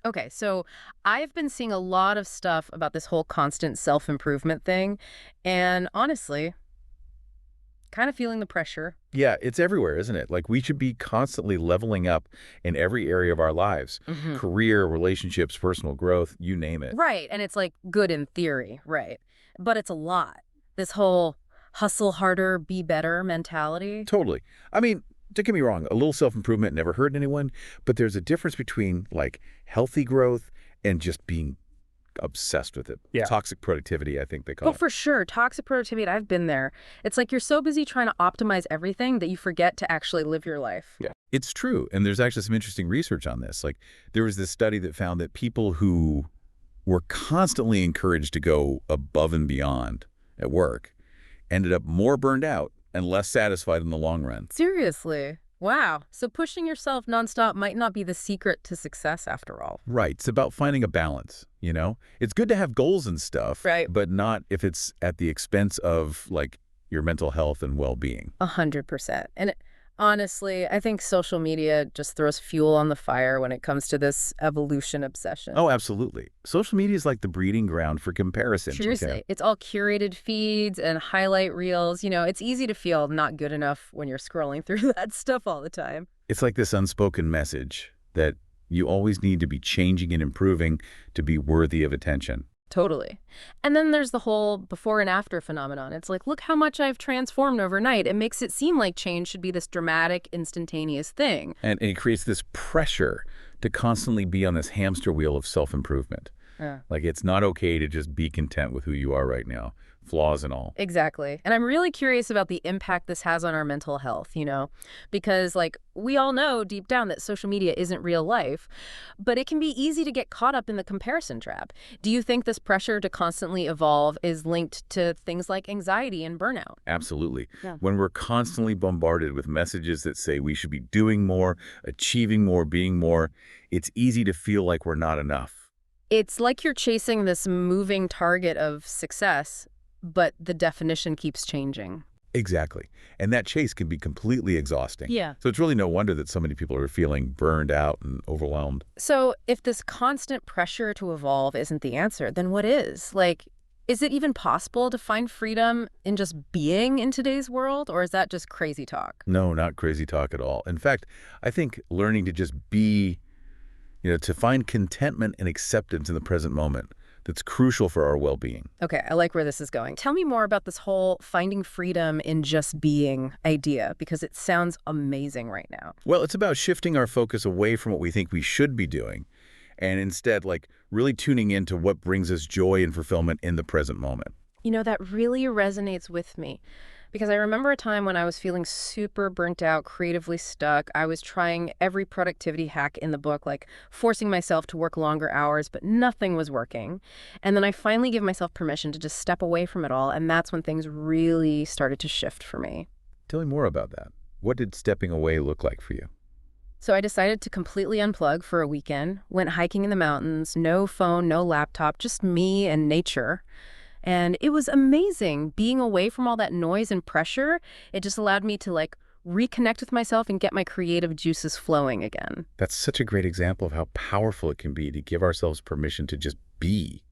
Okay, so I've been seeing a lot of stuff about this whole constant self-improvement thing, and honestly, kind of feeling the pressure. Yeah, it's everywhere, isn't it? Like we should be constantly leveling up in every area of our lives. Hmm. Career, relationships, personal growth, you name it. Right, and it's like good in theory, right? But it's a lot. This whole hustle harder, be better mentality. Totally. I mean, don't get me wrong, a little self-improvement never hurt anyone, but there's a difference between like healthy growth and just being obsessed with it. Yeah. Toxic productivity, I think they Oh, call it. for sure. Toxic productivity, I've been there. It's like you're so busy trying to optimize everything that you forget to actually live your life. Yeah. It's true. And there's actually some interesting research on this. Like there was this study that found that people who were constantly encouraged to go above and beyond at work ended up more burned out and less satisfied in the long run. Seriously. Wow. So pushing yourself nonstop might not be the secret to success after all. Right. It's about finding a balance, you know? It's good to have goals and stuff, Right. but not if it's at the expense of like your mental health and well-being. 100%. And honestly, I think social media just throws fuel on the fire when it comes to this evolution obsession. Oh, absolutely. Social media is like the breeding ground for comparison. Seriously, it's all curated feeds and highlight reels. It's easy to feel not good enough when you're scrolling through that stuff all the time. It's like this unspoken message that you always need to be changing and improving to be worthy of attention. Totally. And then there's the whole before and after phenomenon. It's like, look how much I've transformed overnight. It makes it seem like change should be this dramatic, instantaneous thing. And it creates this pressure to constantly be on this hamster wheel of self-improvement. Yeah. Like it's not okay to just be content with who you are right now, flaws and all. Exactly. And I'm really curious about the impact this has on our mental health, because like we all know deep down that social media isn't real life, but it can be easy to get caught up in the comparison trap. Do you think this pressure to constantly evolve is linked to things like anxiety and burnout? Absolutely. Yeah. When we're constantly bombarded with messages that say we should be doing more, achieving more, being more, it's easy to feel like we're not enough. It's like you're chasing this moving target of success, but the definition keeps changing. Exactly. And that chase can be completely exhausting. Yeah. So it's really no wonder that so many people are feeling burned out and overwhelmed. So if this constant pressure to evolve isn't the answer, then what is? Like, is it even possible to find freedom in just being in today's world, or is that just crazy talk? No, not crazy talk at all. In fact, I think learning to just be, to find contentment and acceptance in the present moment, that's crucial for our well-being. Okay, I like where this is going. Tell me more about this whole finding freedom in just being idea, because it sounds amazing right now. Well, it's about shifting our focus away from what we think we should be doing and instead like really tuning into what brings us joy and fulfillment in the present moment. That really resonates with me. Because I remember a time when I was feeling super burnt out, creatively stuck. I was trying every productivity hack in the book, like forcing myself to work longer hours, but nothing was working. And then I finally gave myself permission to just step away from it all, and that's when things really started to shift for me. Tell me more about that. What did stepping away look like for you? So I decided to completely unplug for a weekend, went hiking in the mountains, no phone, no laptop, just me and nature. And it was amazing being away from all that noise and pressure. It just allowed me to like reconnect with myself and get my creative juices flowing again. That's such a great example of how powerful it can be to give ourselves permission to just be,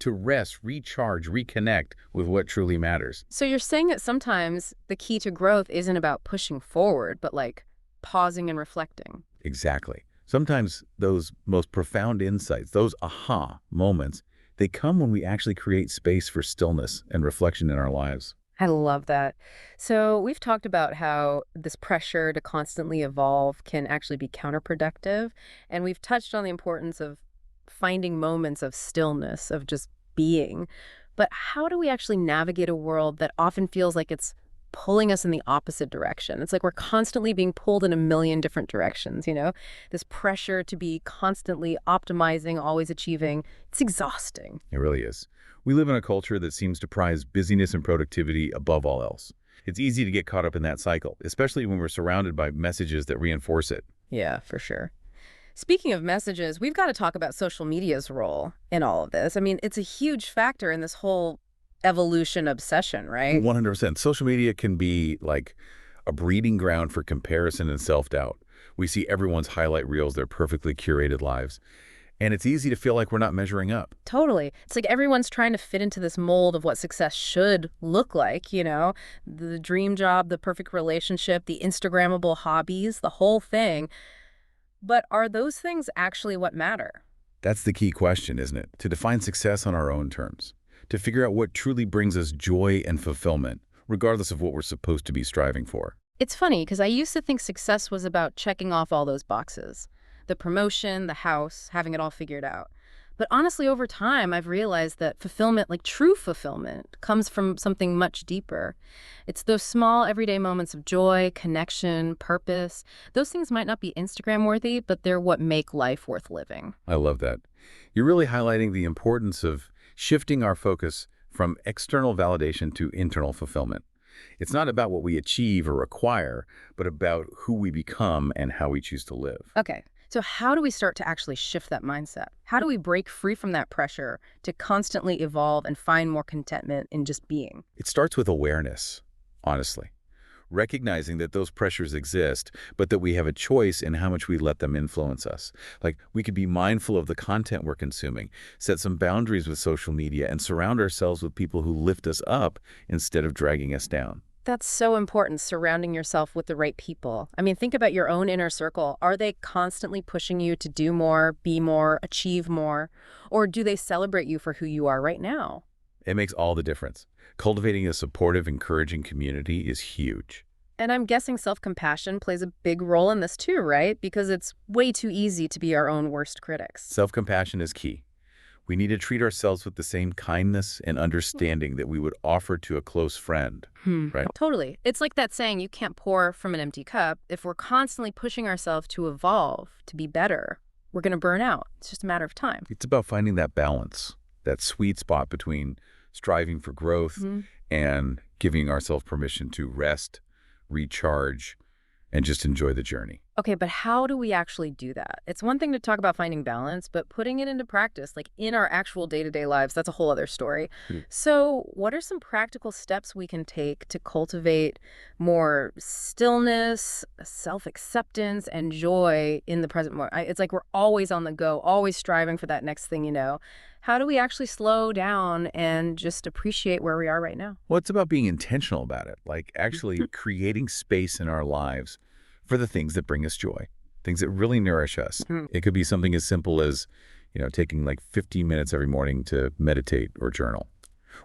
to rest, recharge, reconnect with what truly matters. So you're saying that sometimes the key to growth isn't about pushing forward, but like pausing and reflecting. Exactly. Sometimes those most profound insights, those aha moments, they come when we actually create space for stillness and reflection in our lives. I love that. So we've talked about how this pressure to constantly evolve can actually be counterproductive. And we've touched on the importance of finding moments of stillness, of just being. But how do we actually navigate a world that often feels like it's pulling us in the opposite direction? It's like we're constantly being pulled in a million different directions, This pressure to be constantly optimizing, always achieving, it's exhausting. It really is. We live in a culture that seems to prize busyness and productivity above all else. It's easy to get caught up in that cycle, especially when we're surrounded by messages that reinforce it. Yeah, for sure. Speaking of messages, we've got to talk about social media's role in all of this. I mean, it's a huge factor in this whole evolution obsession, right? 100%. Social media can be like a breeding ground for comparison and self-doubt. We see everyone's highlight reels, their perfectly curated lives. And it's easy to feel like we're not measuring up. Totally. It's like everyone's trying to fit into this mold of what success should look like, the dream job, the perfect relationship, the Instagrammable hobbies, the whole thing. But are those things actually what matter? That's the key question, isn't it? To define success on our own terms. To figure out what truly brings us joy and fulfillment, regardless of what we're supposed to be striving for. It's funny because I used to think success was about checking off all those boxes. The promotion, the house, having it all figured out. But honestly, over time, I've realized that fulfillment, like true fulfillment, comes from something much deeper. It's those small, everyday moments of joy, connection, purpose. Those things might not be Instagram worthy, but they're what make life worth living. I love that. You're really highlighting the importance of shifting our focus from external validation to internal fulfillment. It's not about what we achieve or acquire, but about who we become and how we choose to live. Okay, so how do we start to actually shift that mindset? How do we break free from that pressure to constantly evolve and find more contentment in just being? It starts with awareness, honestly. Recognizing that those pressures exist, but that we have a choice in how much we let them influence us. Like, we could be mindful of the content we're consuming, set some boundaries with social media, and surround ourselves with people who lift us up instead of dragging us down. That's so important, surrounding yourself with the right people. I mean, think about your own inner circle. Are they constantly pushing you to do more, be more, achieve more? Or do they celebrate you for who you are right now? It makes all the difference. Cultivating a supportive, encouraging community is huge. And I'm guessing self-compassion plays a big role in this too, right? Because it's way too easy to be our own worst critics. Self-compassion is key. We need to treat ourselves with the same kindness and understanding that we would offer to a close friend, right? Totally. It's like that saying, you can't pour from an empty cup. If we're constantly pushing ourselves to evolve, to be better, we're going to burn out. It's just a matter of time. It's about finding that balance, that sweet spot between striving for growth and giving ourselves permission to rest, recharge, and just enjoy the journey. Okay, but how do we actually do that? It's one thing to talk about finding balance, but putting it into practice, like in our actual day-to-day lives, that's a whole other story. So what are some practical steps we can take to cultivate more stillness, self-acceptance, and joy in the present moment? It's like we're always on the go, always striving for that next thing, How do we actually slow down and just appreciate where we are right now? Well, it's about being intentional about it, like actually creating space in our lives for the things that bring us joy, things that really nourish us. It could be something as simple as, taking like 15 minutes every morning to meditate or journal,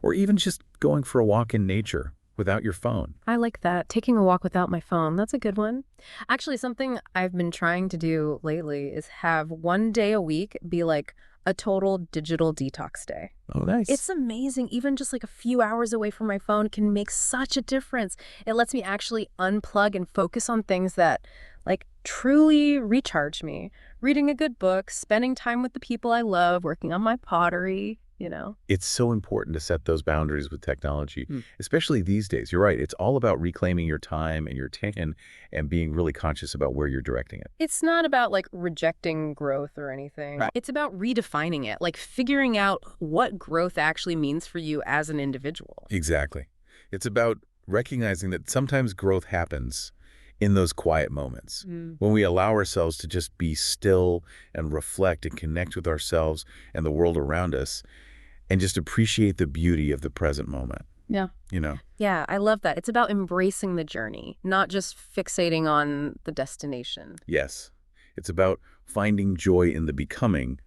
or even just going for a walk in nature without your phone. I like that. Taking a walk without my phone. That's a good one. Actually, something I've been trying to do lately is have one day a week be like a total digital detox day. Oh, nice. It's amazing. Even just like a few hours away from my phone can make such a difference. It lets me actually unplug and focus on things that like truly recharge me. Reading a good book, spending time with the people I love, working on my pottery. It's so important to set those boundaries with technology, especially these days. You're right. It's all about reclaiming your time and your attention and being really conscious about where you're directing it. It's not about like rejecting growth or anything. Right. It's about redefining it, like figuring out what growth actually means for you as an individual. Exactly. It's about recognizing that sometimes growth happens in those quiet moments, when we allow ourselves to just be still and reflect and connect with ourselves and the world around us and just appreciate the beauty of the present moment. Yeah. Yeah, I love that. It's about embracing the journey, not just fixating on the destination. Yes. It's about finding joy in the becoming,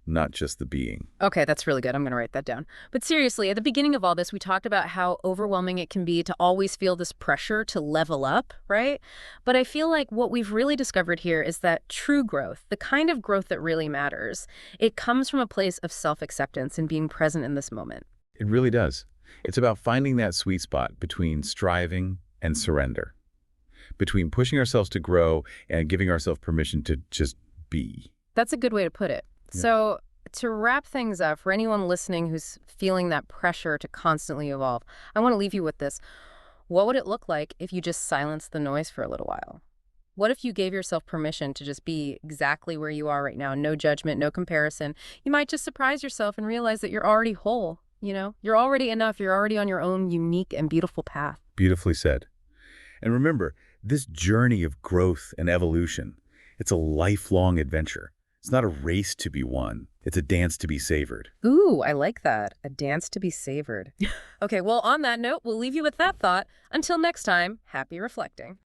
not just the being. Okay, that's really good. I'm going to write that down. But seriously, at the beginning of all this, we talked about how overwhelming it can be to always feel this pressure to level up, right? But I feel like what we've really discovered here is that true growth, the kind of growth that really matters, it comes from a place of self-acceptance and being present in this moment. It really does. It's about finding that sweet spot between striving and surrender, between pushing ourselves to grow and giving ourselves permission to just be. That's a good way to put it. So to wrap things up, for anyone listening who's feeling that pressure to constantly evolve, I want to leave you with this. What would it look like if you just silenced the noise for a little while? What if you gave yourself permission to just be exactly where you are right now? No judgment, no comparison. You might just surprise yourself and realize that you're already whole. You're already enough. You're already on your own unique and beautiful path. Beautifully said. And remember, this journey of growth and evolution, it's a lifelong adventure. It's not a race to be won. It's a dance to be savored. Ooh, I like that. A dance to be savored. Okay, well, on that note, we'll leave you with that thought. Until next time, happy reflecting.